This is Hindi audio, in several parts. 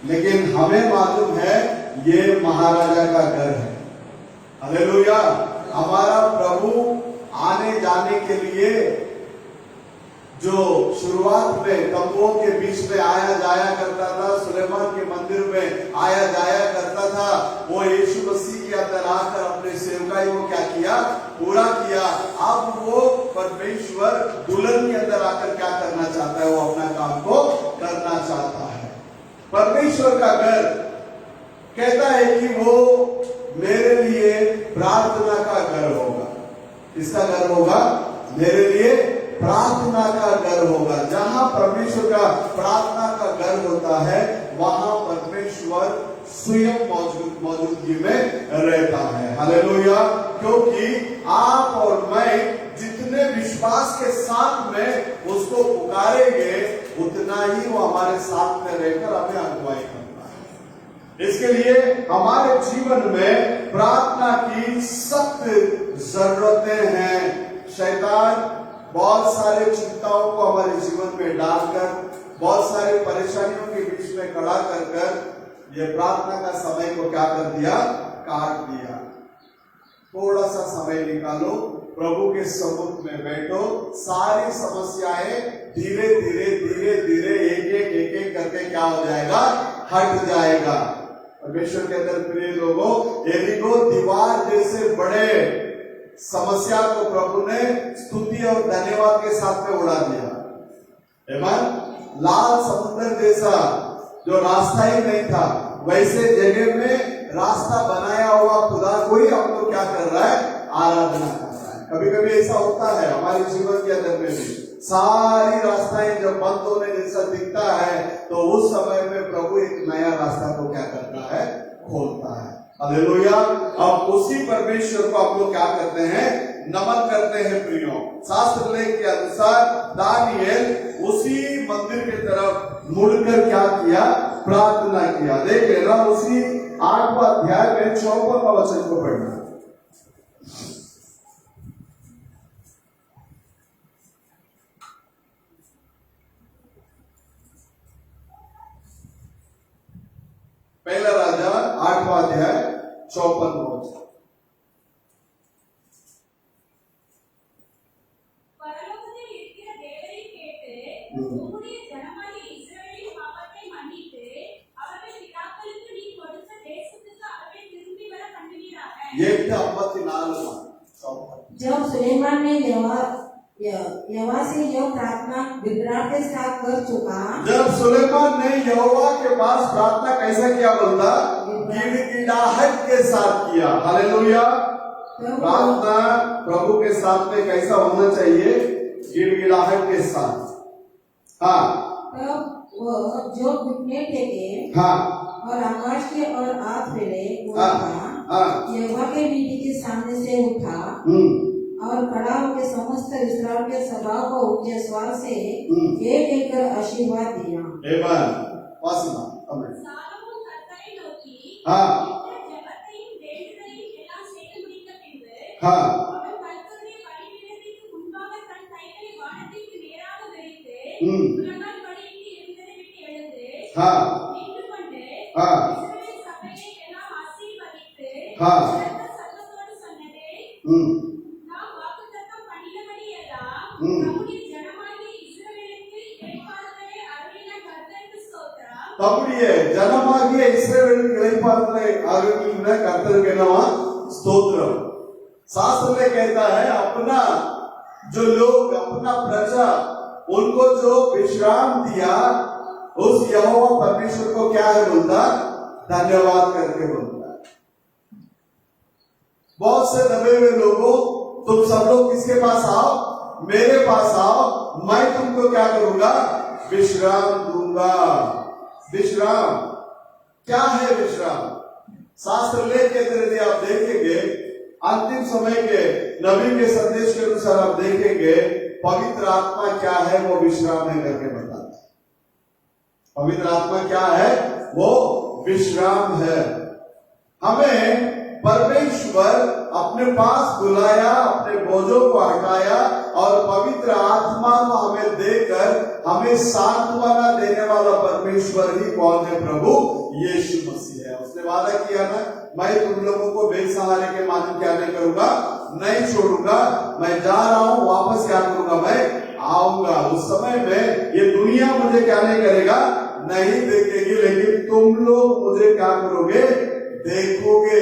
लेकिन हमें मालूम है ये महाराजा का घर है। हालेलुया। हमारा प्रभु आने जाने के लिए जो शुरुआत में तंबुओं के बीच में आया जाया करता था, सुलेमान के मंदिर में आया जाया करता था, वो यीशु मसीह के अंदर आकर अपने सेवकाई को क्या किया, पूरा किया। अब वो परमेश्वर दुल्हन के अंदर आकर क्या करना चाहता है, वो अपना काम को करना चाहता है। परमेश्वर का घर कहता है कि वो मेरे लिए प्रार्थना का घर होगा। किसका घर होगा? मेरे लिए प्रार्थना का घर होगा। जहां परमेश्वर का प्रार्थना का घर होता है, वहां परमेश्वर स्वयं मौजूदगी में रहता है। हालेलुया। क्योंकि आप और मैं जितने विश्वास के साथ में उसको पुकारेंगे, उतना ही वो हमारे साथ में रहकर हमें अगुवाई करता है। इसके लिए हमारे जीवन में प्रार्थना की सख्त जरूरतें हैं। शैतान बहुत सारे चिंताओं को हमारे जीवन में डालकर, बहुत सारी परेशानियों के बीच में खड़ा कर ये प्रार्थना का समय को क्या कर दिया, काट दिया। थोड़ा सा समय निकालो, प्रभु के समुख में बैठो, सारी समस्याएं धीरे धीरे धीरे धीरे एक एक करके क्या हो जाएगा, हट जाएगा। परमेश्वर के अंदर प्रिय लोगों, एरिको दीवार जैसे बड़े समस्या को प्रभु ने स्तुति और धन्यवाद के साथ में उड़ा दिया। आमीन। लाल समुद्र जैसा जो रास्ता ही नहीं था, वैसे जगह में रास्ता बनाया हुआ खुदा को ही हम लोग क्या कर रहा है, आराधना कर रहा है। कभी कभी ऐसा होता है हमारे जीवन के अंदर में भी, सारी रास्ताएं जब बंद होने जैसा दिखता है, तो उस समय में प्रभु एक नया रास्ता को क्या करता है, खोलता है। हालेलुया। अब उसी परमेश्वर को आप लोग क्या करते हैं, नमन करते हैं प्रियो। शास्त्र लेख के अनुसार दानियेल उसी मंदिर की तरफ मुड़कर क्या किया, प्रार्थना किया। देख लेना उसी 8वां अध्याय में 54वां वचन को पढ़ना। पहला राजा 8वां अध्याय 54वां वचन। जब सुलेमान ने यहोवा से जो प्रार्थना गिड़गिड़ाहट के साथ कर चुका, जब सुलेमान ने यहोवा के पास प्रार्थना कैसा किया, बोलता गिड़गिड़ाहट के साथ किया। हालेलुया। प्रार्थना प्रभु के साथ में कैसा होना चाहिए, गिड़गिड़ाहट के साथ। हाँ। तब वो जो घुटने टेके, हाँ, और आकाश के और हाथ फैले यहोवा के वेदी के सामने से उठा और खड़ा होकर समस्त इस्राएल के सभा को ऊंचे स्वर से एक एक कर आशीर्वाद दिया। आमीन। वासना आमीन। हाँ हाँ हाँ हाँ हाँ தம்முடைய ஜனமாகிய இஸ்ரவேலுக்கு இளைப்பாறுதலை ஆகிய கர்த்தருக்கு என்னவா, स्तोत्रम। शास्त्र में कहता है अपना जो लोग, अपना प्रजा, उनको जो विश्राम दिया, उस यहोवा परमेश्वर को क्या है बोलता, धन्यवाद करके बोलता है। बहुत से दबे हुए लोगों, तुम सब लोग किसके पास आओ, मेरे पास आओ, मैं तुमको क्या करूंगा, विश्राम दूंगा। विश्राम क्या है? विश्राम शास्त्र लेख के अंदर आप देखेंगे, अंतिम समय के नबी के संदेश के अनुसार आप देखेंगे, पवित्र आत्मा क्या है, वो विश्राम है करके बताता है। पवित्र आत्मा क्या है, वो विश्राम है। हमें परमेश्वर अपने पास बुलाया, अपने बोझों को हटाया और पवित्र आत्मा को हमें देकर हमें सांत्वना देने वाला परमेश्वर ही कौन है? प्रभु यीशु मसीह है। उसने वादा किया ना, मैं तुम लोगों को बेसहारे के मानव क्या नहीं करूंगा, नहीं छोड़ूंगा, मैं जा रहा हूं, वापस क्या करूंगा, मैं आऊंगा। उस समय में ये दुनिया मुझे क्या नहीं करेगा, नहीं देखेगी, लेकिन तुम लोग मुझे क्या करोगे, देखोगे।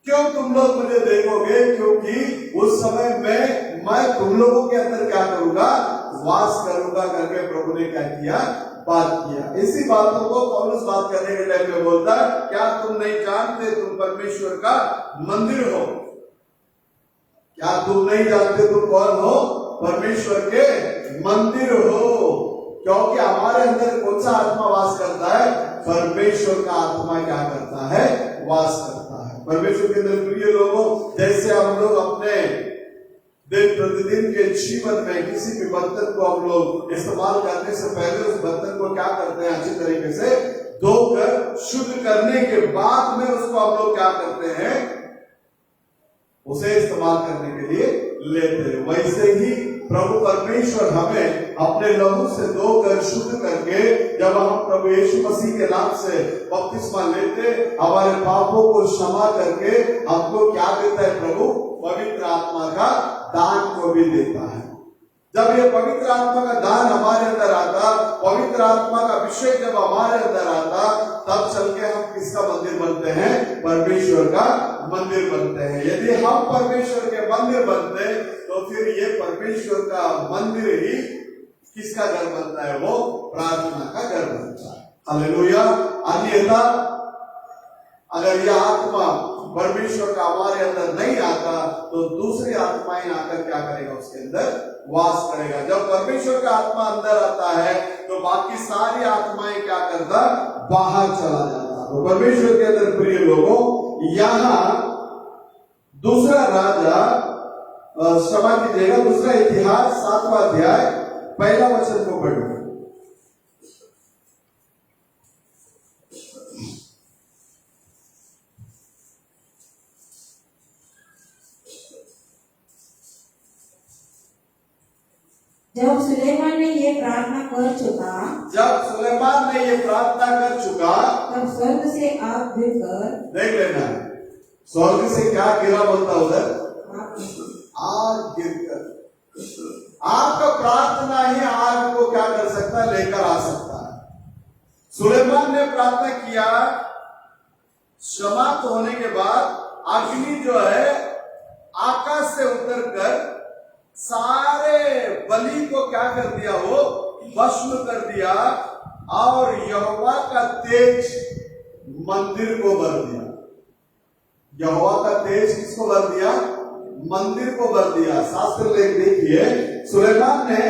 क्यों तुम लोग मुझे देखोगे? क्योंकि उस समय में मैं तुम लोगों के अंदर क्या करूंगा, वास करूंगा करके प्रभु ने क्या किया, बात किया। इसी बातों को पौलुस बात करने के टाइम में बोलता है, क्या तुम नहीं जानते तुम परमेश्वर का मंदिर हो? क्या तुम नहीं जानते तुम कौन हो? परमेश्वर के मंदिर हो। क्योंकि हमारे अंदर कौन सा आत्मा वास करता है? परमेश्वर का आत्मा क्या करता है, वास करता है। परमेश्वर के अंदर प्रिय लोगों, जैसे हम लोग अपने दिन प्रतिदिन के जीवन में किसी भी बर्तन को हम लोग इस्तेमाल करने से पहले उस बर्तन को क्या करते हैं, अच्छी तरीके से धोकर शुद्ध करने के बाद में उसको हम लोग क्या करते हैं, उसे इस्तेमाल करने के लिए लेते हैं। वैसे ही प्रभु परमेश्वर हमें अपने लहू से धोकर शुद्ध करके, जब हम प्रभु यीशु मसीह के नाम से बपतिस्मा लेते, हमारे पापों को क्षमा करके हमको क्या देता है? प्रभु पवित्र आत्मा का दान को भी देता है। जब ये पवित्र आत्मा का दान हमारे अंदर आता, पवित्र आत्मा का अभिषेक जब हमारे अंदर आता, तब चल के हम किसका मंदिर बनते हैं? परमेश्वर का मंदिर बनते हैं। यदि हम परमेश्वर के मंदिर बनते, तो फिर ये परमेश्वर का मंदिर ही किसका घर बनता है? वो प्रार्थना का घर बनता है। हालेलुया। अन्यथा अगर यह आत्मा परमेश्वर का हमारे अंदर नहीं आता, तो दूसरी आत्माएं आकर क्या करेगा? उसके अंदर वास करेगा। जब परमेश्वर का आत्मा अंदर आता है, तो बाकी सारी आत्माएं क्या करता? बाहर चला जाता। तो परमेश्वर के अंदर प्रिय लोगों, यहां दूसरा राजा, क्षमा कीजिएगा, दूसरा इतिहास 7वां अध्याय 1 वचन को पढ़ो। जब सुलेमान ने ये प्रार्थना कर चुका, तब स्वर्ग से आग गिरकर, देख लेना, स्वर्ग से क्या गिरा बोलता उधर? आग गिरकर। आपका प्रार्थना ही आग को क्या कर सकता है? लेकर आ सकता है। सुलेमान ने प्रार्थना किया, समाप्त होने के बाद अग्नि जो है आकाश से उतरकर सारे बलि को क्या कर दिया? वो भस्म कर दिया, और यहोवा का तेज मंदिर को भर दिया। यहोवा का तेज किसको भर दिया? मंदिर को भर दिया। शास्त्र लेख देखिए, सुलेमान ने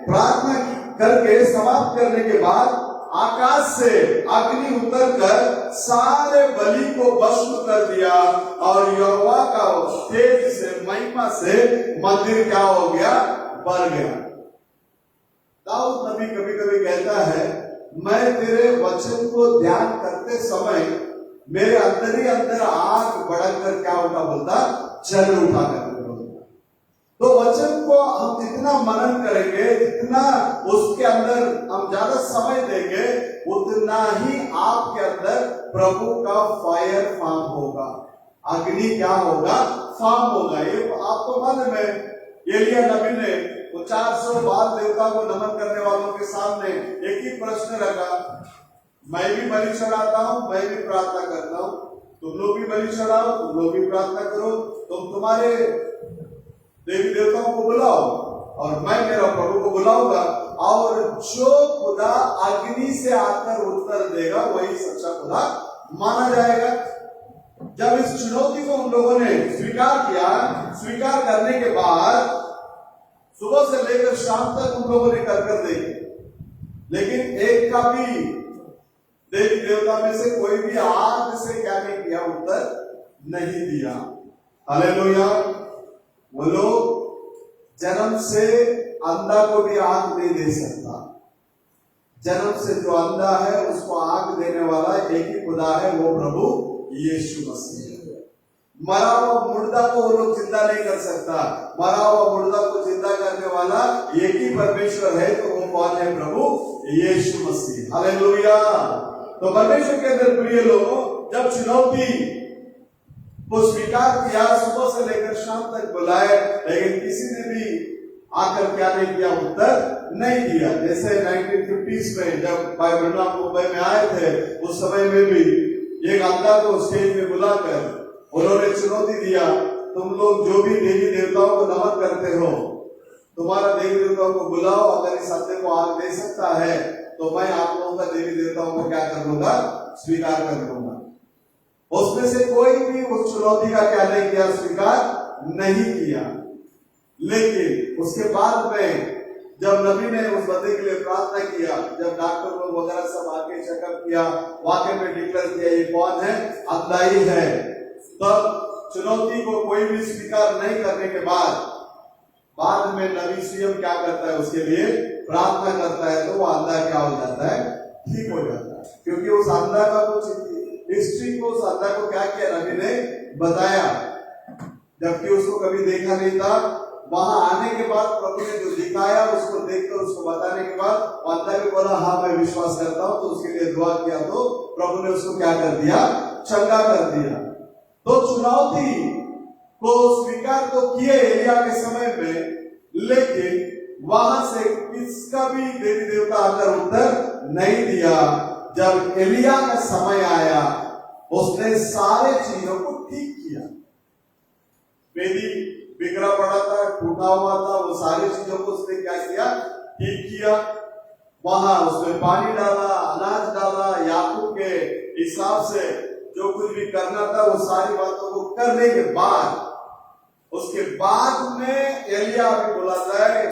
प्रार्थना करके समाप्त करने के बाद आकाश से अग्नि उतरकर सारे बलि को भस्म कर दिया, और यहोवा का तेज से, महिमा से मंदिर क्या हो गया? भर गया। दाऊद नबी कभी कभी कहता है, मैं तेरे वचन को ध्यान करते समय मेरे अंदर ही अंदर आग बढ़कर क्या होता? बोलता जल उठा करके बोलता। तो वचन को हम जितना मनन करेंगे, जितना उसके अंदर हम ज्यादा समय देंगे, उतना ही आपके अंदर प्रभु का फायर फार्म होगा, अग्नि क्या होगा? फार्म होगा। ये आपको मालूम है, एलिया नबी ने 400 बाल देवता को नमन करने वालों के सामने एक ही प्रश्न रखा, मैं भी बलि चढ़ाता हूं, मैं भी प्रार्थना करता हूं, तुम लोग भी बलि चढ़ाओ, तुम लोग भी प्रार्थना करो, तुम तुम्हारे देवी देवताओं को बुलाओ और मैं मेरा प्रभु को बुलाऊंगा, और जो खुदा अग्नि से आकर उत्तर देगा वही सच्चा खुदा माना जाएगा। जब इस चुनौती को उन लोगों ने स्वीकार किया, स्वीकार करने के बाद सुबह से लेकर शाम तक उन लोगों ने कर देखे, लेकिन एक का भी देवी देवता में से कोई भी आग से क्या नहीं किया? उत्तर नहीं दिया। हालेलुया। वो लोग, जन्म से अंधा को भी आग नहीं दे सकता। जन्म से जो अंधा है उसको आग देने वाला एक ही खुदा है, वो प्रभु यीशु मसीह है। मरा हुआ मुर्दा को वो लोग जिंदा नहीं कर सकता। मरा हुआ मुर्दा को जिंदा करने वाला एक ही परमेश्वर है, तो वो कौन है? प्रभु यीशु मसीह। हालेलुया। तो परमेश्वर के अंदर प्रिय लोगों, जब चुनौती को स्वीकार किया, सुबह से लेकर शाम तक बुलाए, लेकिन किसी ने भी आकर क्या नहीं किया? उत्तर नहीं दिया। जैसे 1950s में जब भाई ब्रह्म मुंबई में आए थे, उस समय में भी एक अंधा को स्टेज में बुलाकर उन्होंने चुनौती दिया, तुम लोग जो भी देवी देवताओं को नमन करते हो, तुम्हारा देवी देवताओं को बुलाओ, अगर इस अंधे को आग दे सकता है तो मैं आप लोगों का देवी देवताओं को क्या कर लूंगा? स्वीकार कर लूंगा। उसमें से कोई भी उस चुनौती का क्या नहीं किया? स्वीकार नहीं किया। लेकिन उसके बाद में जब नबी ने उस बंदे के लिए प्रार्थना किया, जब डॉक्टर लोग वगैरह सब आके चेकअप किया, वाकई में डिक्लेयर किया ये कौन है? अंधा ही है। तब चुनौती को कोई भी स्वीकार नहीं करने के बाद में नबी स्वयं क्या करता है? उसके लिए प्रार्थना करता है, तो वो अंधा क्या हो जाता है? ठीक हो जाता है। क्योंकि उस अंधा का कुछ हिस्ट्री को, उस अंधा को क्या किया? नबी ने बताया, जबकि उसको कभी देखा नहीं था। वहां आने के बाद प्रभु ने जो दिखाया, उसको देखकर, उसको बताने के बाद अंधा भी बोला हाँ मैं विश्वास करता हूं, तो उसके लिए दुआ किया, तो प्रभु ने उसको क्या कर दिया? चंगा कर दिया। तो चुनौती को स्वीकार तो किए एलिया के समय में, लेकिन वहां से किसका भी देवी देवता आकर उत्तर नहीं दिया। जब एलिया का समय आया, उसने सारे चीजों को ठीक किया। वेदी बिगड़ा पड़ा था, टूटा हुआ था, वो सारी चीजों को उसने क्या किया? ठीक किया। वहां उसमें पानी डाला, अनाज डाला, याकूब के हिसाब से जो कुछ भी करना था वो सारी बातों को करने के बाद, उसके बाद में एलिया भी बुलाता है,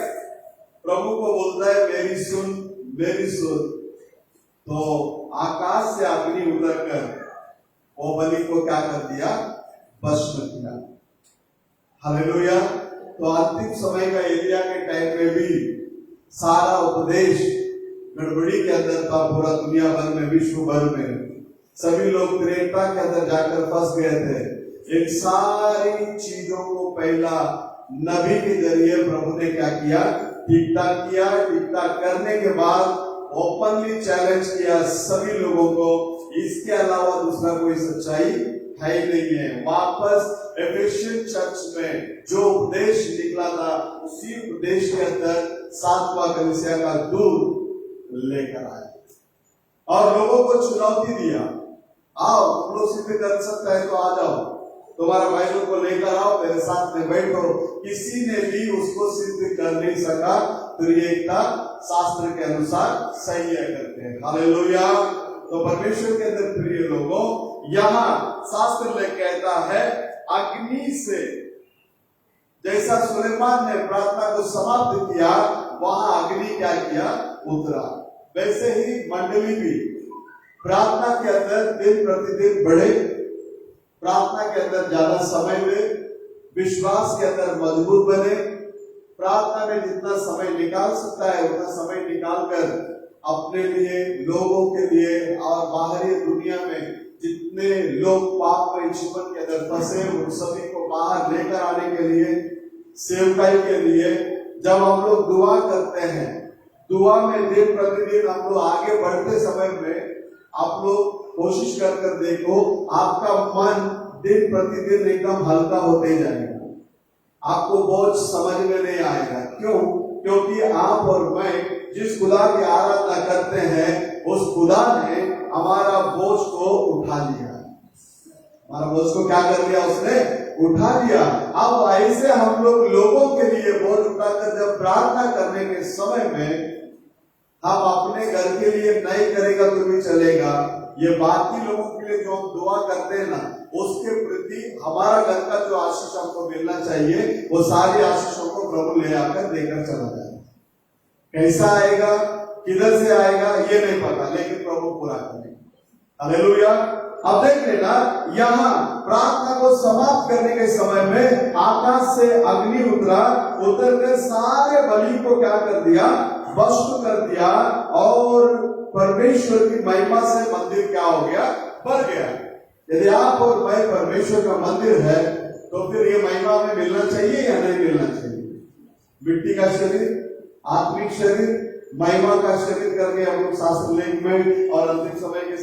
प्रभु को बोलता है मेरी सुन, मेरी सुन। तो आकाश से अग्नि उतरकर वो बलि को क्या कर दिया? भस्म किया। हालेलुया। तो अंतिम समय का एलिया के टाइम में भी सारा उपदेश गड़बड़ी के अंदर था। पूरा दुनिया भर में, विश्व भर में सभी लोग त्रेता के अंदर जाकर फंस गए थे। इन सारी चीजों को पहला नबी के जरिए प्रभु ने क्या किया? ठीक ठाक किया। ठीक ठाक करने के बाद ओपनली चैलेंज किया सभी लोगों को, इसके अलावा दूसरा कोई सच्चाई है ही नहीं है। वापस एफेसियन चर्च में जो उपदेश निकला था, उसी उपदेश के अंदर 7वां कलीसिया का दूत लेकर आया और लोगों को चुनौती दिया, आओ तुम लोग सिद्ध कर सकता है तो आ जाओ, तुम्हारा भाइयों को लेकर आओ, मेरे साथ में बैठो। किसी ने भी उसको सिद्ध कर नहीं सका। तो ये एकता शास्त्र के अनुसार सही है करते हैं। हालेलुया। तो परमेश्वर के अंदर प्रिय लोगों, यहाँ शास्त्र में कहता है अग्नि से, जैसा सुलेमान ने प्रार्थना को समाप्त किया, वहां अग्नि क्या किया? उतरा। वैसे ही मंडली भी प्रार्थना के अंदर दिन प्रतिदिन बढ़े, प्रार्थना के अंदर ज्यादा समय ले, विश्वास के अंदर मजबूत बने, प्रार्थना में जितना समय निकाल सकता है उतना समय निकालकर अपने लिए, लोगों के लिए और बाहरी दुनिया में जितने लोग पाप में जीवन के अंदर फंसे, उन सभी को बाहर लेकर आने के लिए, सेवकाई के लिए जब हम लोग दुआ करते हैं, दुआ में दिन प्रतिदिन हम लोग आगे बढ़ते समय में आप लोग कोशिश कर देखो, आपका मन दिन प्रतिदिन एकदम हल्का होते जाएगा। आपको बोझ समझ में नहीं आएगा। क्यों? क्योंकि आप और मैं जिस खुदा की आराधना करते हैं, उस खुदा ने हमारा बोझ को उठा लिया। हमारा बोझ को क्या कर लिया? उसने उठा लिया। अब ऐसे हम लोग लोगों के लिए बोझ उठाकर जब प्रार्थना करने के समय में हम अपने घर के लिए नहीं करेगा तो भी चलेगा, ये बाकी लोगों के लिए जो हम दुआ करते हैं ना, उसके प्रति हमारा घर का जो आशीष हमको मिलना चाहिए, वो सारी आशीषों को प्रभु ले आकर देकर चला जाएगा। कैसा आएगा, किधर से आएगा, ये नहीं पता, लेकिन प्रभु पूरा करेगा। हालेलुया। अब देख लेना, यहाँ प्रार्थना को समाप्त करने के समय में आकाश से अग्नि उतरा, उतरकर सारे बलि को क्या कर दिया? भस्म कर दिया। और परमेश्वर की महिमा से मंदिर क्या हो गया? भर गया। यदि आप और मैं परमेश्वर का मंदिर है तो फिर ये महिमा में मिलना चाहिए या नहीं मिलना चाहिए? मिट्टी का शरीर, आत्मिक शरीर, महिमा का शरीर करके हम लोग शास्त्र लेख में और अंतिम समय के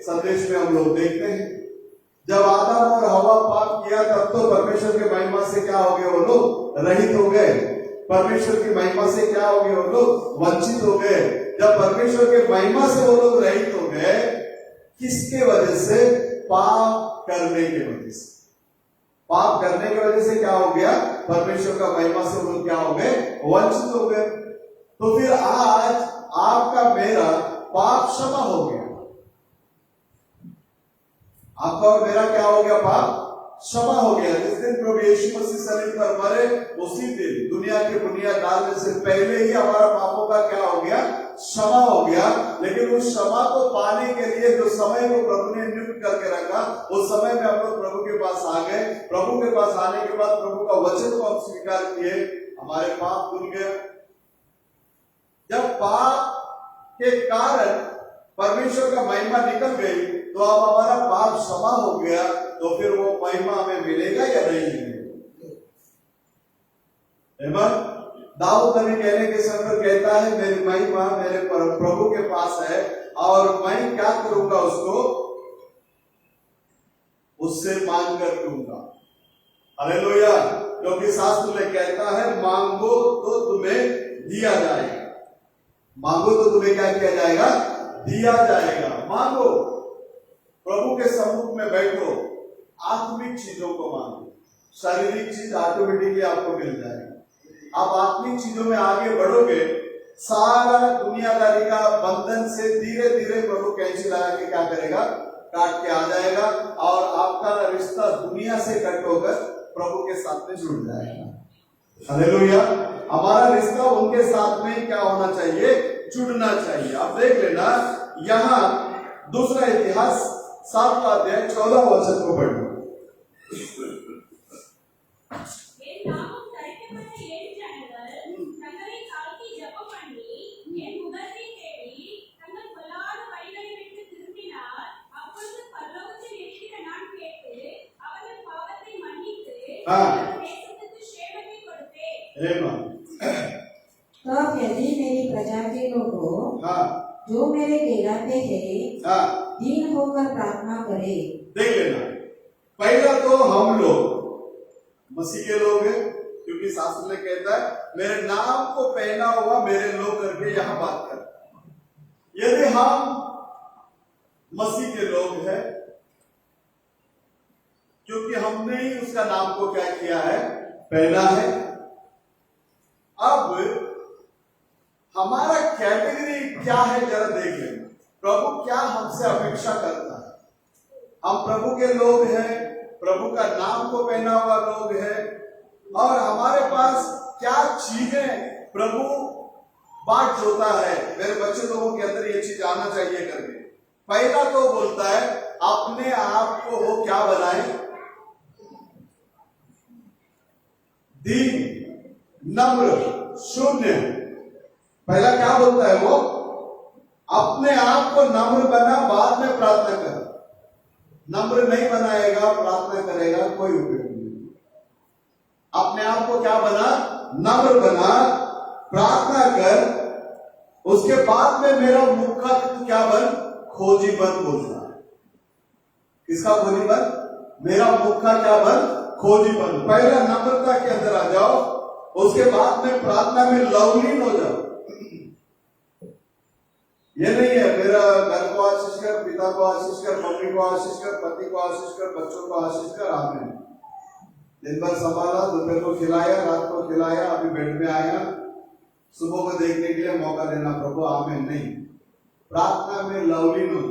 संदेश में हम लोग देखते हैं। जब आदम और हवा पाप किया तब तो परमेश्वर के महिमा से क्या हो गए? वो लोग रहित हो गए। परमेश्वर की महिमा से क्या हो गए? वो लोग वंचित हो गए। जब परमेश्वर के महिमा से वो लोग रहित हो गए, किसके वजह से? पाप करने के वजह से। पाप करने की वजह से क्या हो गया? परमेश्वर का महिमा से वो लोग क्या हो गए? वंचित हो गए। तो फिर आज आपका मेरा पाप क्षमा हो गया। आपका और मेरा क्या हो गया? पाप क्षमा हो गया। जिस दिन प्रभु यीशु मसीह शरीर पर मरे, उसी दिन दुनिया की बुनियाद डालने से पहले ही हमारा पापों का क्या हो गया? क्षमा हो गया। लेकिन उस क्षमा को पाने के लिए जो समय को प्रभु ने नियुक्त करके रखा, उस समय में हम लोग प्रभु के पास आ गए। प्रभु के पास आने के बाद प्रभु का वचन को हम स्वीकार किए, हमारे पाप धुल गए। जब पाप के कारण परमेश्वर का महिमा निकल गई तो अब हमारा पाप क्षमा हो गया, तो फिर वो महिमा हमें मिलेगा या नहीं मिलेगा? दाऊद नबी कहने के समय पर कहता है, मेरी महिमा मेरे प्रभु के पास है और मैं क्या करूंगा? उससे मांग कर दूंगा। हालेलुया। क्योंकि शास्त्र में कहता है, मांगो तो तुम्हें दिया जाएगा। मांगो तो तुम्हें क्या किया जाएगा? दिया जाएगा। मांगो, प्रभु के सम्मुख में बैठो, आत्मिक चीजों को मांगो। शारीरिक चीज ऑटोमेटिकली आपको मिल जाएगा। आप आत्मिक चीजों में आगे बढ़ोगे, सारा दुनियादारी का बंधन से धीरे धीरे प्रभु कैंची लगा के क्या करेगा? काट के आ जाएगा और आपका रिश्ता दुनिया से कट होकर प्रभु के साथ में जुड़ जाएगा। हालेलुया। हमारा रिश्ता उनके साथ में क्या होना चाहिए? जुड़ना चाहिए। अब देख लेना, यहाँ दूसरा इतिहास 7वां अध्याय 14 वचन को पढ़ना। तब यदि मेरी प्रजा के लोगों जो मेरे कहलाते हैं दीन होकर प्रार्थना करे। देख लेना, पहला तो हम लोग मसीह के लोग हैं, क्योंकि शास्त्र में कहता है, मेरे नाम को पहना हुआ मेरे लोग करके यहां बात कर। यदि हम मसीह के लोग हैं, क्योंकि हमने ही उसका नाम को क्या किया है? पहना है। अब हमारा कैटेगरी क्या है जरा देख लेना। प्रभु क्या हमसे अपेक्षा करता है? हम प्रभु के लोग हैं, प्रभु का नाम को पहना हुआ लोग हैं, और हमारे पास क्या चीजें प्रभु बांट जोता है। मेरे बच्चे लोगों के अंदर ये चीज आना चाहिए करके। पहला तो बोलता है, अपने आप को वो क्या बनाए? दीन, नम्र, शून्य। पहला क्या बोलता है वो? अपने आप को नम्र बना, बाद में प्रार्थना कर। नम्र नहीं बनाएगा, प्रार्थना करेगा, कोई उपयोग नहीं। अपने आप को क्या बना? नम्र बना, प्रार्थना कर। उसके बाद में मेरा मुख का क्या बन? खोजी बन बोलना। किसका खोजी बन? मेरा मुख का क्या बन? खोजी बन। पहला नम्रता के अंदर आ जाओ, उसके बाद में प्रार्थना में लवलीन हो जाओ। ये नहीं है मेरा घर को आशीष कर, पिता को आशीष कर, मम्मी को आशीष कर, पति को आशीष कर, बच्चों को आशीष कर, आमीन। दिन भर संभाला, दोपहर को खिलाया, रात को खिलाया, अभी बेड में आया, सुबह को देखने के लिए मौका देना प्रभु, आमीन नहीं। प्रार्थना में लवलीन हो,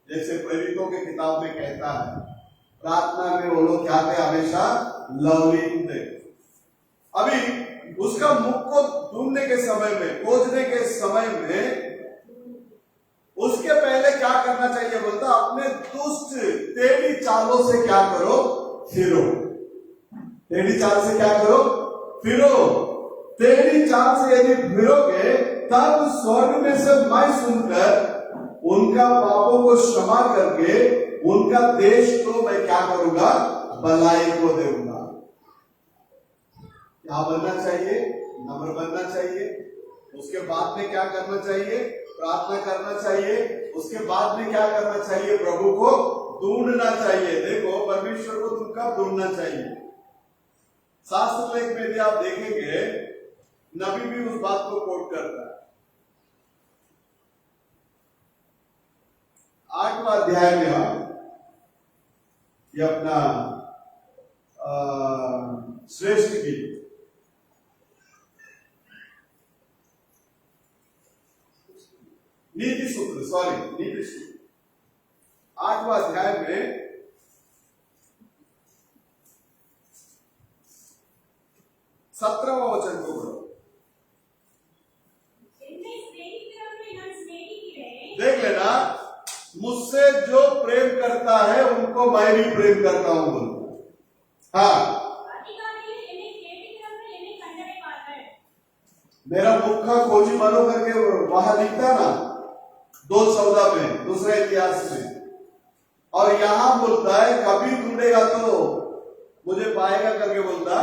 जैसे प्रेरितों के किताब में कहता है, प्रार्थना में वो लोग क्या थे? हमेशा लवलीन थे। अभी उसका मुख को ढूंढने के समय में, खोजने के समय में, उसके पहले क्या करना चाहिए? बोलता, अपने दुष्ट टेढ़ी चालों से क्या करो? फिरो। टेढ़ी चाल से क्या करो? फिरो। टेढ़ी चाल से यदि फिरोगे, तब स्वर्ग में से मैं सुनकर उनका पापों को क्षमा करके उनका देश को मैं क्या करूंगा, भलाई को दूंगा। क्या बनना चाहिए, नम्र बनना चाहिए। उसके बाद में क्या करना चाहिए, प्रार्थना करना चाहिए। उसके बाद में क्या करना चाहिए, प्रभु को ढूंढना चाहिए। देखो परमेश्वर को तुम कब ढूंढना चाहिए, शास्त्र लेख में भी आप देखेंगे नबी भी उस बात को कोट करता है। 8वां अध्याय में ये अपना श्रेष्ठ गीत, नीति सूत्र 8वां अध्याय में 17वां वचन को पढ़ो। देख लेना, मुझसे जो प्रेम करता है उनको मैं भी प्रेम करता हूं बोलता। हाँ, मेरा मुखा खोजी मानो करके वहां लिखता ना 2:14 में, दूसरे इतिहास में। और यहां बोलता है कभी ढूंढेगा तो मुझे पाएगा करके बोलता।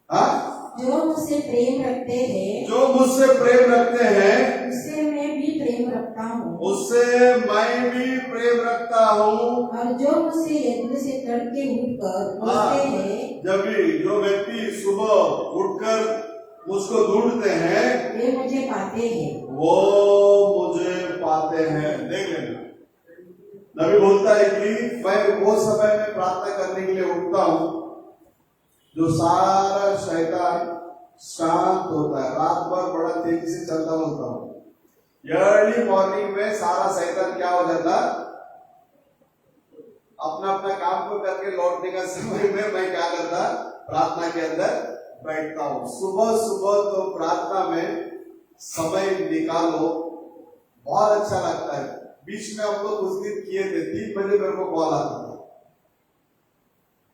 हाँ, जो मुझसे प्रेम रखते हैं, जो मुझसे प्रेम रखते हैं उससे मैं भी प्रेम रखता हूँ, उससे मैं भी प्रेम रखता हूँ। और जो मुझसे यज्ञ से तड़के उठकर उठते हैं, जब भी जो व्यक्ति सुबह उठकर मुझको ढूंढते हैं वे मुझे पाते हैं, वो मुझे पाते हैं। देख लेना, नबी बोलता है कि मैं वो समय में प्रार्थना करने के लिए उठता हूँ जो सारा शैतान शांत होता है, रात भर बड़ा तेजी से चलता बोलता हूँ। अर्ली मॉर्निंग में सारा शैतान क्या हो जाता, अपना अपना काम को करके लौटने का समय में मैं क्या करता, प्रार्थना के अंदर बैठता हूँ। सुबह सुबह तो प्रार्थना में समय निकालो, बहुत अच्छा लगता है। बीच में हम लोग उस दिन किए थे, 3 बजे मेरे को कॉल आता था।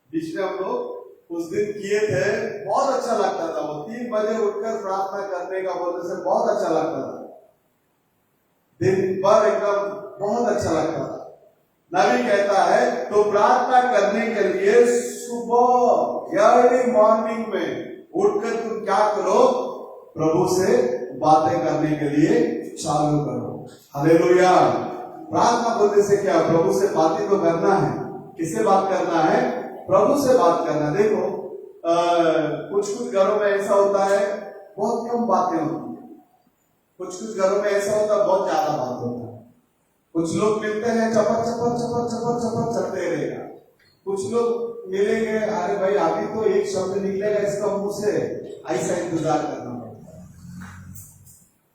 बीच में हम लोग उस दिन किए थे, बहुत अच्छा लगता था। वो 3 बजे उठकर प्रार्थना करने का बोलने से बहुत अच्छा लगता था। दिन भर एकदम बहुत अच्छा लगता था। नबी कहता है तो प्रार्थना करने के लिए सुबह अर्ली मॉर्निंग में उठकर तुम क्या करो, प्रभु से बातें करने के लिए चालू करो। हालेलुया। प्रार्थना बोलने से क्या, प्रभु से बातें तो करना है। किससे बात करना है, प्रभु से बात करना। देखो कुछ घरों में ऐसा होता है बहुत कम बातें होती है, कुछ घरों में ऐसा होता है बहुत ज्यादा बात होता है। कुछ लोग मिलते हैं चपर चपर चपर चपर चपर चलते रहेगा। कुछ लोग मिलेंगे, अरे भाई अभी तो एक शब्द निकलेगा इसका मुंह से, ऐसा इंतजार करना पड़ता है।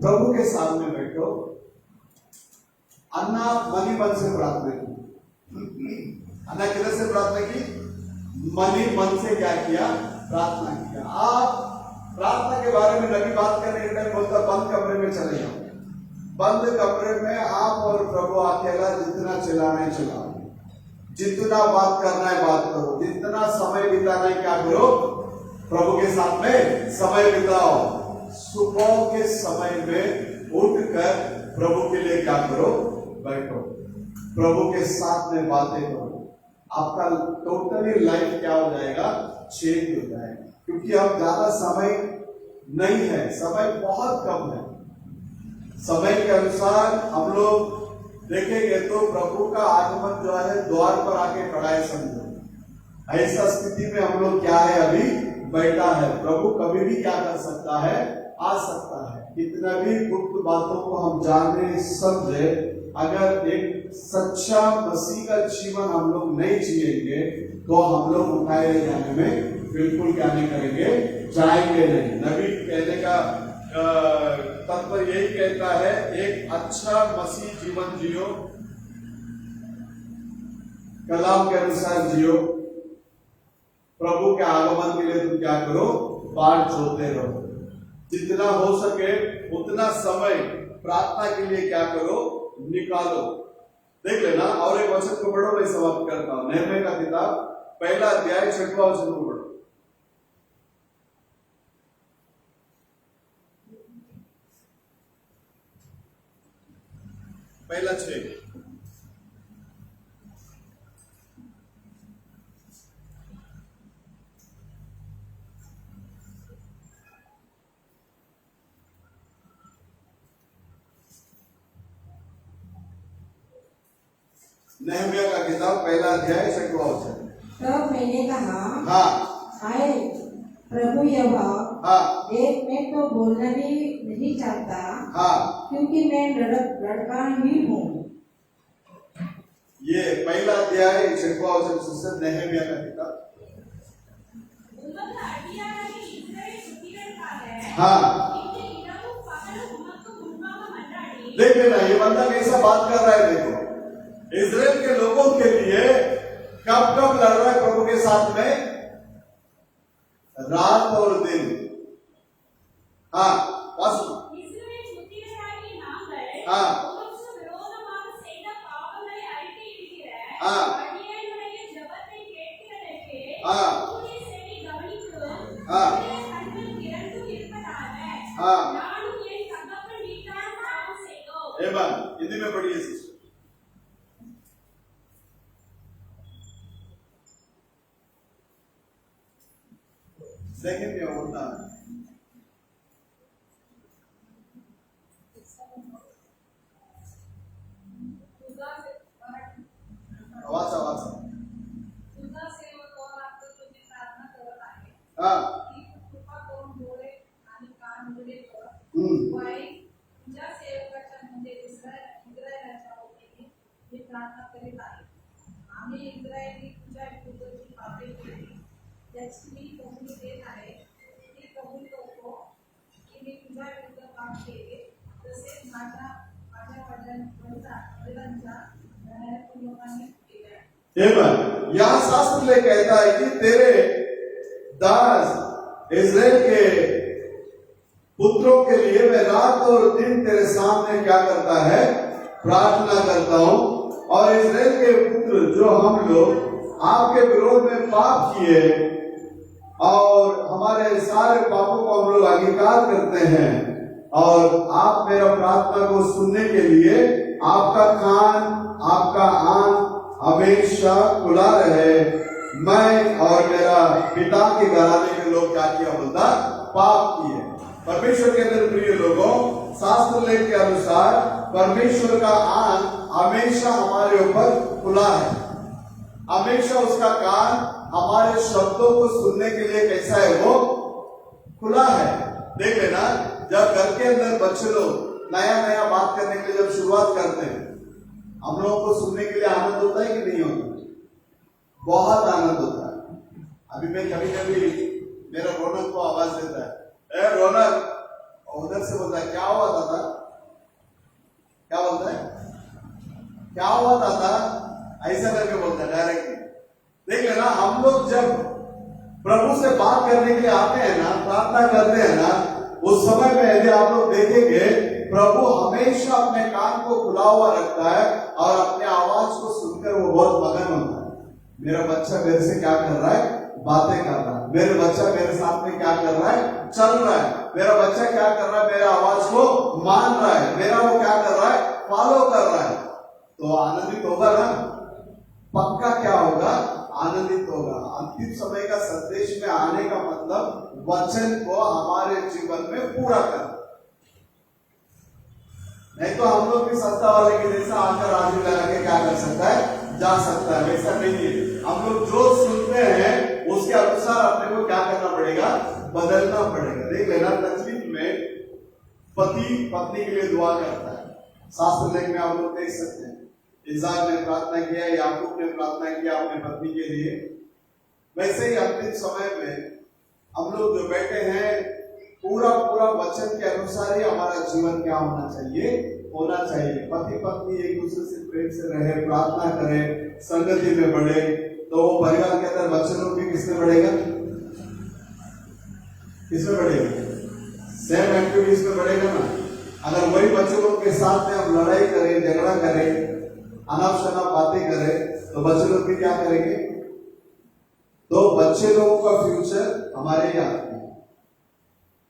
प्रभु के सामने बैठो, अन्ना मनी मन से प्रार्थना की। अन्ना किधर से प्रार्थना की, मनी मन से क्या किया, प्रार्थना किया। आप प्रार्थना के बारे में नबी बात करने के टाइम बोलता बंद कमरे में चले जाओ। बंद कमरे में आप और प्रभु अकेला जितना चिल्लाना है चिल्लाओ, जितना बात करना है बात करो, जितना समय बिताना है क्या करो, प्रभु के साथ में समय बिताओ। सुबह के समय में उठकर प्रभु के लिए क्या करो, बैठो, प्रभु के साथ में बातें करो। आपका टोटली लाइफ क्या हो जाएगा, चेंज हो जाएगा। क्योंकि अब ज्यादा समय नहीं है, समय बहुत कम है। समय के अनुसार हम लोग देखेंगे तो प्रभु का आगमन जो है द्वार पर आके खड़ा है समझो। ऐसा स्थिति में हम लोग क्या है, अभी बैठा है। प्रभु कभी भी क्या कर सकता है, आ सकता है। कितना भी गुप्त बातों को हम जाने समझे, अगर एक सच्चा मसीह का जीवन हम लोग नहीं जिएंगे तो हम लोग उठाए जाने में बिल्कुल क्या नहीं करेंगे, जाएंगे नहीं। नबी कहने का तत्पर यही कहता है, एक अच्छा मसीह जीवन जियो, कलाम के अनुसार जियो। प्रभु के आगमन के लिए तुम क्या करो, बाट जोते रहो। जितना हो सके उतना समय प्रार्थना के लिए क्या करो, निकालो। देख लेना, और एक वचन को पढ़ो, मैं समाप्त करता हूं। नहम्याह का किताब 1 अध्याय 6वां वचन को पढ़ो। पहला 6। नहम्याह का किताब पहला अध्याय 6वां वचन। तब मैंने कहा, हाँ हाय प्रभु यहोवा, हाँ देख मैं तो बोलना भी नहीं चाहता, हाँ। क्योंकि मैं लड़का ही हूँ। ये पहला अध्याय 6वां वचन से नहम्याह का किताब। हाँ देख लेना, ये बंदा कैसा बात कर रहा है। देखो, इजराइल के लोगों के लिए कब कब लड़ रहा है प्रभु के साथ में? रात और दिन। हाँ बस। हाँ हाँ हाँ हाँ। हिंदी में पढ़िए सिस्टर। सेकंड क्या होता है? आवाज आवाज। हाँ प्रार्थना करीत आहे। आम्ही इस्रायली तुझ्या विरुद्धची पापे केली, त्याची मी कबुली देत आहे। मी कबूल करतो की मी तुझ्या विरुद्ध पाप केले, तसेच माझ्या वडिलांच्या घराण्यापूर्वकांनी केले आहे। यहाँ शास्त्र में कहता है कि तेरे दास इस्राएल के पुत्रों के लिए मैं रात और दिन तेरे सामने क्या करता है? प्रार्थना करता हूं। और इस्राएल के पुत्र जो हम लोग आपके विरोध में पाप किए और हमारे सारे पापों को हम लोग अंगीकार करते हैं, और आप मेरा प्रार्थना को सुनने के लिए आपका कान आपका आंख हमेशा खुला रहे। मैं और मेरा पिता के घराने के लोग क्या किया बोलता? पाप किए। परमेश्वर के अंदर प्रिय लोगों, शास्त्र लेख के अनुसार परमेश्वर का आंख हमेशा हमारे ऊपर खुला है। हमेशा उसका कान हमारे शब्दों को सुनने के लिए कैसा है? वो खुला है। देख लेना, जब घर के अंदर बच्चे लोग नया नया बात करने के लिए जब शुरुआत करते हैं, हम लोगों को सुनने के लिए आनंद होता है कि नहीं होता? बहुत आनंद होता है। अभी मैं कभी कभी मेरा रौनक को आवाज देता है, ए रौनक, उधर से बोलता है क्या हुआ दादा? क्या बोलता है? क्या हुआ दादा? ऐसा करके बोलता है डायरेक्टली। देख लेना, हम लोग जब प्रभु से बात करने के लिए आते हैं ना, प्रार्थना करते हैं ना, उस समय में यदि आप लोग देखेंगे, प्रभु हमेशा अपने कान को खुला हुआ रखता है और अपने आवाज को सुनकर वो बहुत मगन होता है। मेरा बच्चा मेरे से क्या कर रहा है? बातें कर रहा है। मेरे बच्चा मेरे साथ में क्या कर रहा है? चल रहा है। मेरा बच्चा क्या कर रहा है? मेरा आवाज को मान रहा है। मेरा वो क्या कर रहा है? फॉलो कर रहा है। तो आनंदित होगा ना? पक्का क्या होगा? आनंदित होगा। अंतिम समय का संदेश में आने का मतलब वचन को हमारे जीवन में पूरा करना। नहीं तो हम लोग भी सत्ता वाले के जैसा आकर आजू लगा के क्या कर सकता है? जा सकता है। वैसा नहीं है। हम लोग जो सुनते हैं उसके अनुसार अपने को क्या करना पड़ेगा? बदलना पड़ेगा। देख लेना, तकलीफ में पति पत्नी के लिए दुआ करता है। शास्त्र लेख में आप लोग देख सकते हैं, इस्हाक ने प्रार्थना किया, याकूब ने प्रार्थना किया अपने पत्नी के लिए। वैसे ही अंतिम समय में हम लोग जो बैठे हैं, पूरा वचन के अनुसार ही हमारा जीवन क्या होना चाहिए? पति पत्नी एक दूसरे से प्रेम से रहे, प्रार्थना करें, संगति में बढ़े, तो वो परिवार के अंदर बच्चे लोग भी किसमें बढ़ेगा? किसमें बढ़ेगा? सेम एक्टिविटीज में बढ़ेगा ना। अगर वही बच्चे लोग के साथ में हम लड़ाई करें, झगड़ा करें, अनाप शनाप बातें करें, तो बच्चे लोग भी क्या करेंगे? तो बच्चे लोगों का फ्यूचर हमारे ही हाथ में।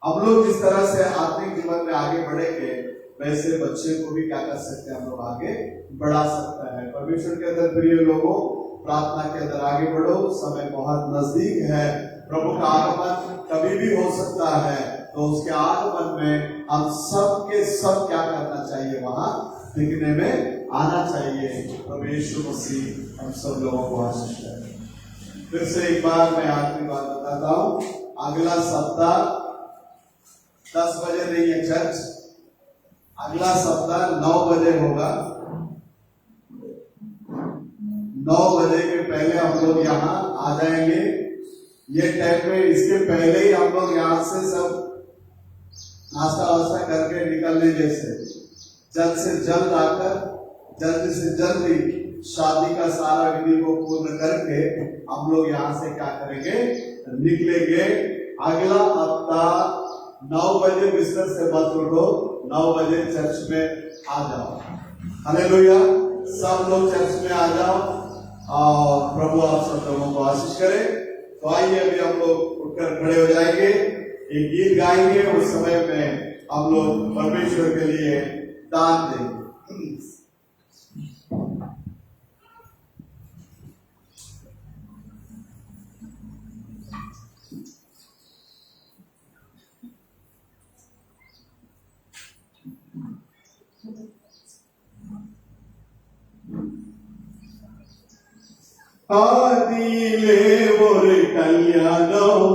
हम लोग जिस तरह से आत्मिक जीवन में आगे बढ़ेंगे, वैसे बच्चे को भी क्या कर सकते हैं? हम लोग आगे बढ़ा सकता है। परमेश्वर के अंदर प्रिय लोगों, प्रार्थना के अंदर आगे बढ़ो। समय बहुत नजदीक है। प्रभु का आगमन कभी भी हो सकता है। तो उसके आगमन में हम सब के सब क्या करना चाहिए? वहां टिकने में आना चाहिए। प्रभु यीशु मसीह हम सब लोगों को आशीष करे। फिर से एक बार मैं आखिरी बात बताता हूँ, अगला सप्ताह 10 बजे नहीं है चर्च, अगला सप्ताह 9 बजे होगा। 9 बजे के पहले हम लोग यहाँ आ जाएंगे। ये टाइम में इसके पहले ही हम लोग यहाँ से सब नाश्ता वास्ता करके निकलने, जैसे जल्द से जल्द आकर जल्दी से जल्दी शादी का सारा विधि को पूर्ण करके हम लोग यहाँ से क्या करेंगे, निकलेंगे। अगला हफ्ता 9 बजे बिस्तर से मत उठो, 9 बजे चर्च में आ जाओ। हालेलुया, सब लोग चर्च में आ जाओ और प्रभु आप सब लोगों को आशीष करे। तो आइए अभी हम लोग उठकर खड़े हो जाएंगे, एक गीत गाएंगे, उस समय में हम लोग परमेश्वर के लिए दान देंगे। ஆதியிலே ஒரு கல்யாணம்,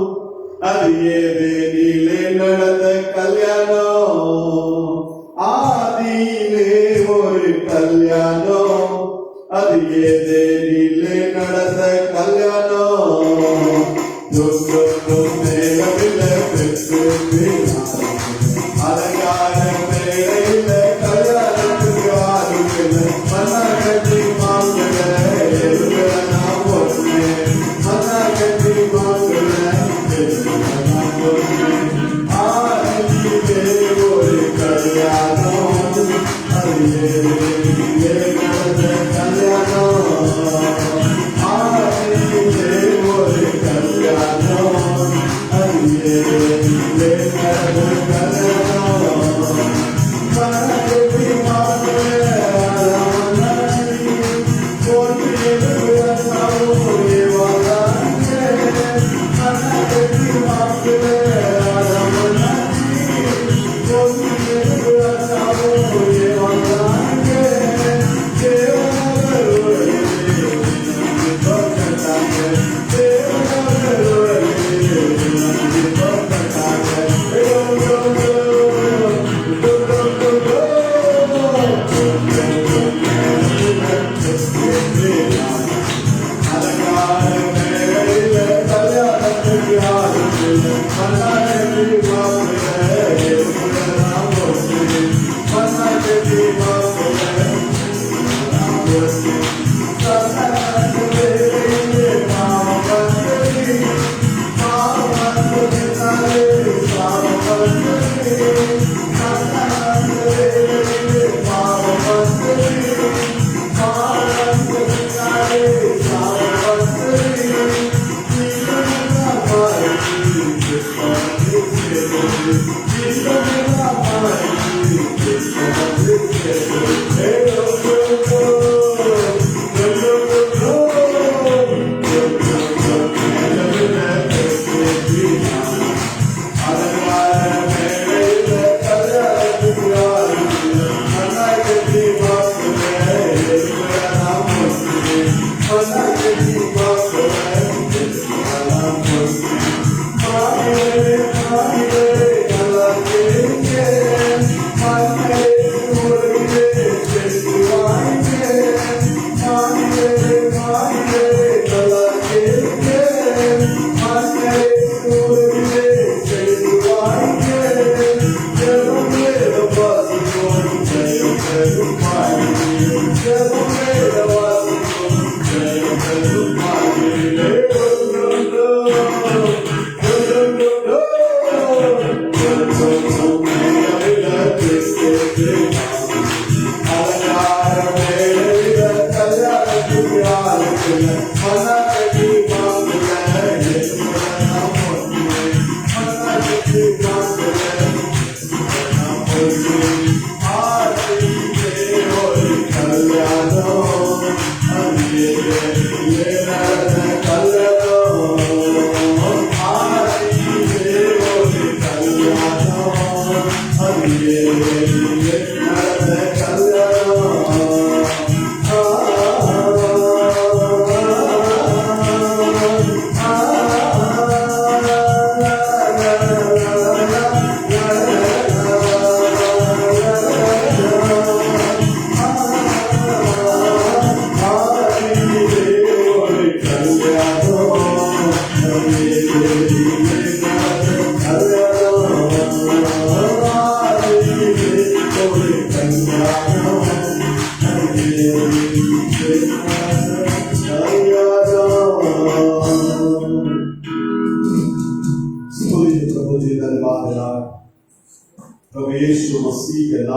அது ஏதேனிலே நடந்த கல்யாணம். ஆதியிலே ஒரு கல்யாணம், அது ஏதேனிலே நடந்த கல்யாணம். அலங்கார மேடையில கல்யாணத்துக்கு ஆளுமில்ல, மன்னா கட்டி மாங்கல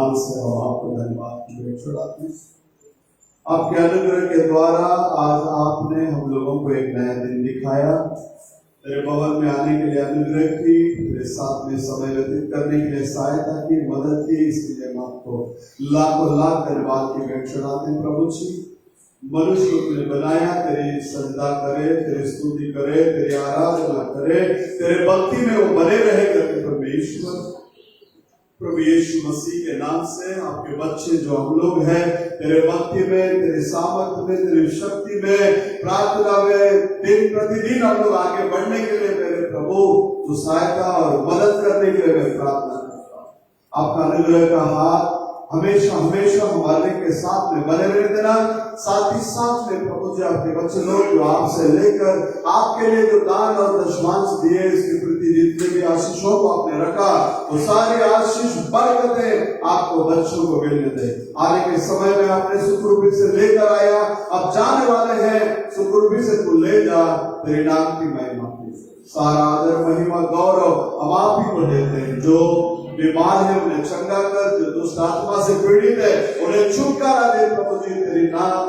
नाम से हम आपको धन्यवाद चढ़ाते हैं। आपके अनुग्रह के द्वारा आज आपने हम लोगों को एक नया दिन दिखाया, तेरे भवन में आने के लिए अनुग्रह की, तेरे साथ में समय व्यतीत करने के लिए सहायता की, मदद की, इसके लिए हम आपको लाखों लाख धन्यवाद की भेंट चढ़ाते हैं। प्रभु जी, मनुष्य को तुमने बनाया तेरी सजदा करे, तेरी स्तुति करे, तेरी आराधना करे, तेरे भक्ति में वो बने रहे करके परमेश्वर। प्रभु यीशु मसीह के नाम से आपके बच्चे जो हम लोग हैं, तेरे भक्ति में, तेरे सामर्थ्य में, तेरी शक्ति में, प्रार्थना में दिन प्रतिदिन हम लोग आगे बढ़ने के लिए मेरे प्रभु तो सहायता और मदद करने के लिए मैं प्रार्थना करता हूँ। आपका अनुग्रह का हाथ हमेशा हमेशा हमारे के साथ में बने रहे देना। साथ ही साथ में प्रभु जी आपके बच्चे लोग जो आपसे लेकर आपके लिए जो दान और दशमांश दिए, इसके प्रति जितने भी आशीषों को आपने रखा, वो सारी आशीष बरकतें आपको बच्चों को मिलने दे। आने के समय में आपने सुखरूपी से लेकर आया, अब जाने वाले हैं, सुखरूपी से तू ले जा, तेरे नाम की महिमा की सारा आदर महिमा गौरव हम आप ही को देते हैं। जो बीमार है उन्हें चंगा कर, जो दुष्ट आत्मा से पीड़ित है उन्हें छुटकारा दे प्रभु जी। तेरी नाम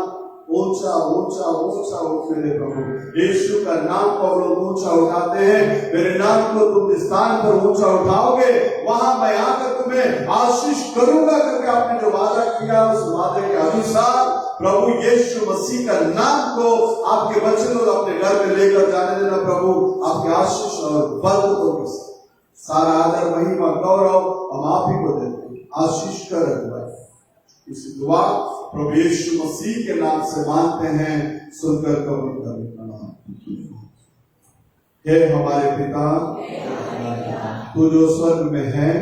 ऊंचा ऊंचा ऊंचा उठने दे प्रभु। यीशु का नाम को हम लोग ऊंचा उठाते हैं। मेरे नाम को तुम जिस स्थान पर ऊंचा उठाओगे वहां मैं आकर तुम्हें आशीष करूंगा करके आपने जो वादा किया, उस वादे के अनुसार प्रभु यीशु मसीह का नाम को आपके बच्चे लोग अपने घर में लेकर जाने देना प्रभु। आपके आशीष और बरकतों के साथ सारा आदर महिमा गौरव हम आप ही को देते हैं। आशीष कर इस दुआ प्रभु यीशु मसीह के नाम से मानते हैं, सुनकर कबूल करें। हे हमारे पिता, तू जो स्वर्ग में है,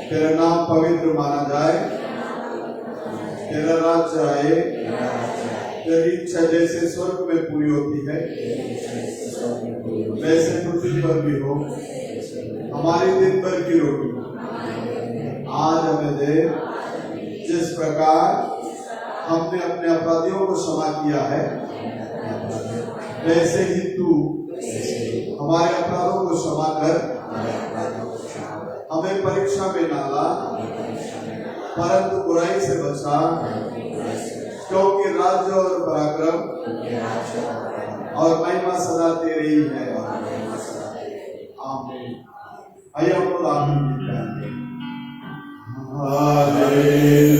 तेरा नाम पवित्र माना जाए, तेरा राज्य आए, तेरी इच्छा जैसे स्वर्ग में पूरी होती है वैसे पृथ्वी पर भी हो। हमारी दिन भर की रोटी आज हमें दे, जिस प्रकार हमने अपने अपराधियों को क्षमा किया है वैसे ही तू हमारे अपराधों को क्षमा कर। हमें परीक्षा में ना ला, परंतु बुराई से बचा, क्योंकि राज्य और पराक्रम और महिमा सदा तेरी ही है। आमीन। आइए हम लोग आमीन कहते हैं। हालेलुया,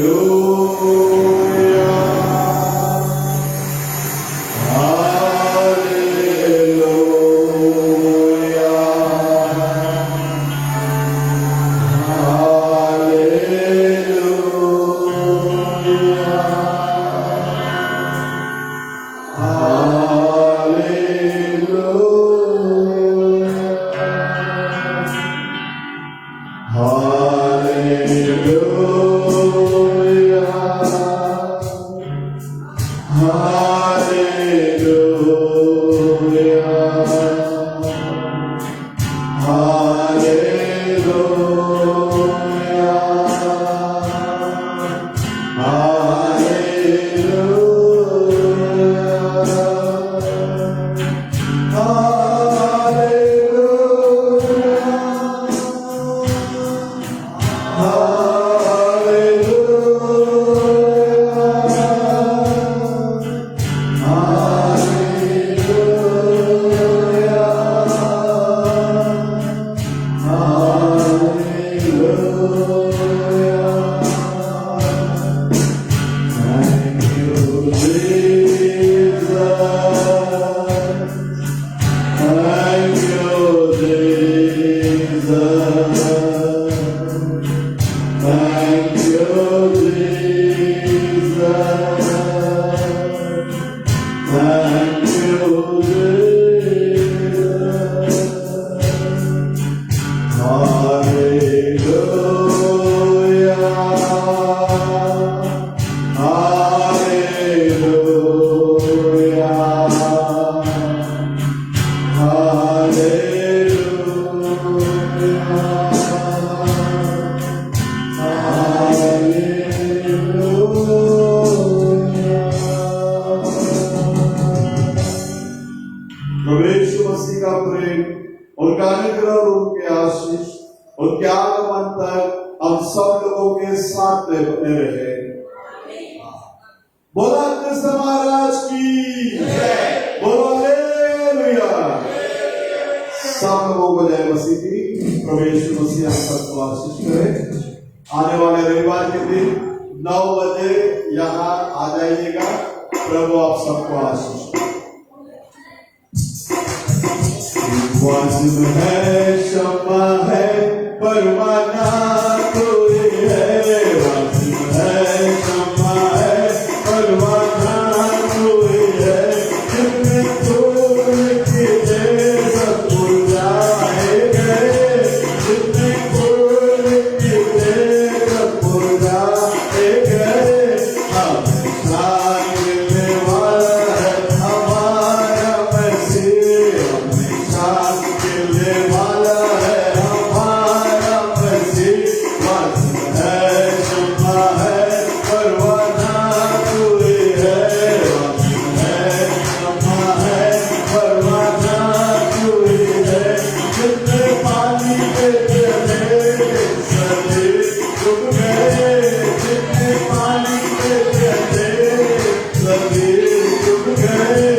बोला कृष्ण महाराज की बोलो हालेलुया। सब लोगों को जय मसीह की। प्रभु यीशु मसीह आप सबको आशीष करे। आने वाले रविवार के दिन 9 बजे यहाँ आ जाइएगा। प्रभु आप सबको आशीष वाजिब है, क्षमा है, परवाना कोई है। वाजिब है, क्षमा है, परवाना कोई है। जितने फूल खिले सब मुरझाए गए। जितने फूल खिले सब मुरझाए गए। हमेशा मिलने वाला है हमारा मसीह। हमेशा मिलने वाला है हमारा मसीह। वाजिब है, क्षमा है, परवाना कोई है। वाजिब है, क्षमा है, परवाना कोई है। जितने पानी पे चले सभी डूब गए। जितने पानी पे चले सभी डूब गए।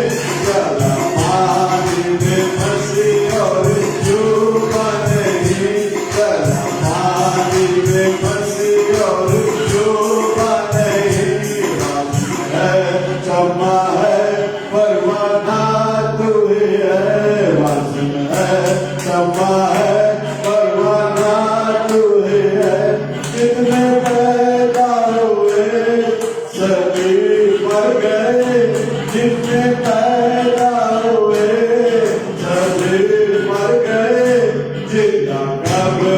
चला पानी में फंसी और डूबा नहीं। चला पानी में फंसी और डूबा नहीं। वाजिब है, क्षमा है, परवाना तू ही है। वाजिब है, क्षमा है, परवाना तू ही है। जितने पैदा हुए सभी मर गए। जितने पैदा हुए सभी मर गए। जितना कब्र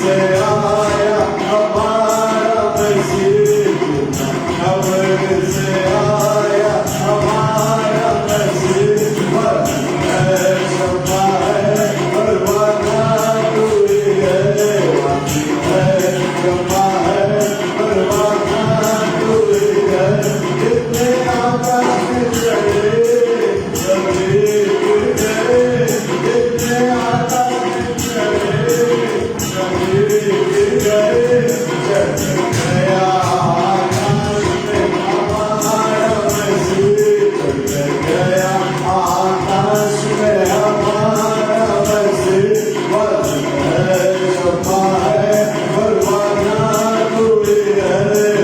से आया हमारा मसीह। जितना कब्र से आया हमारा मसीह। वाजिब है, क्षमा है, परवाना तू ही है। वाजिब है, क्षमा है, परवाना तू ही है। जितने आकाश में चढ़े सभी गिर गए। जितने आकाश में चढ़े सभी गिर गए। चढ़ गया आकाश में हमारा मसीह। चढ़ गया आकाश में हमारा मसीह। वाजिब है, क्षमा है, परवाना तू ही है।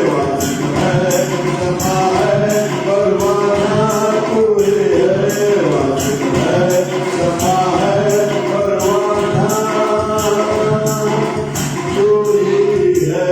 वाजिब है, क्षमा है, परवाना तू ही है। वाजिब है, क्षमा है, परवाना तू ही है।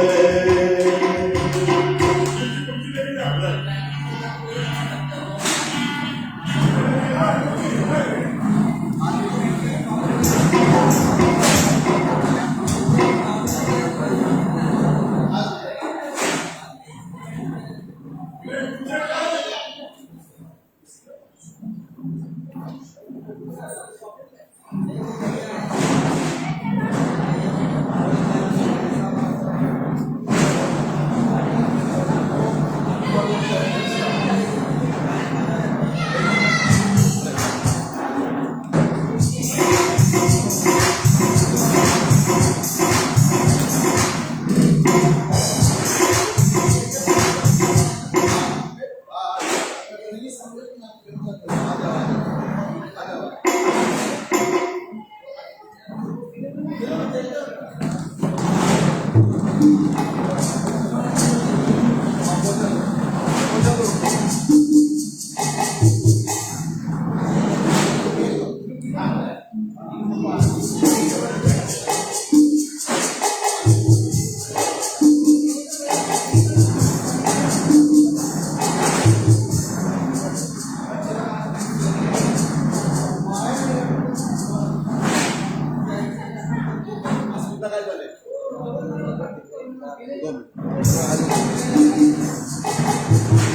Doon.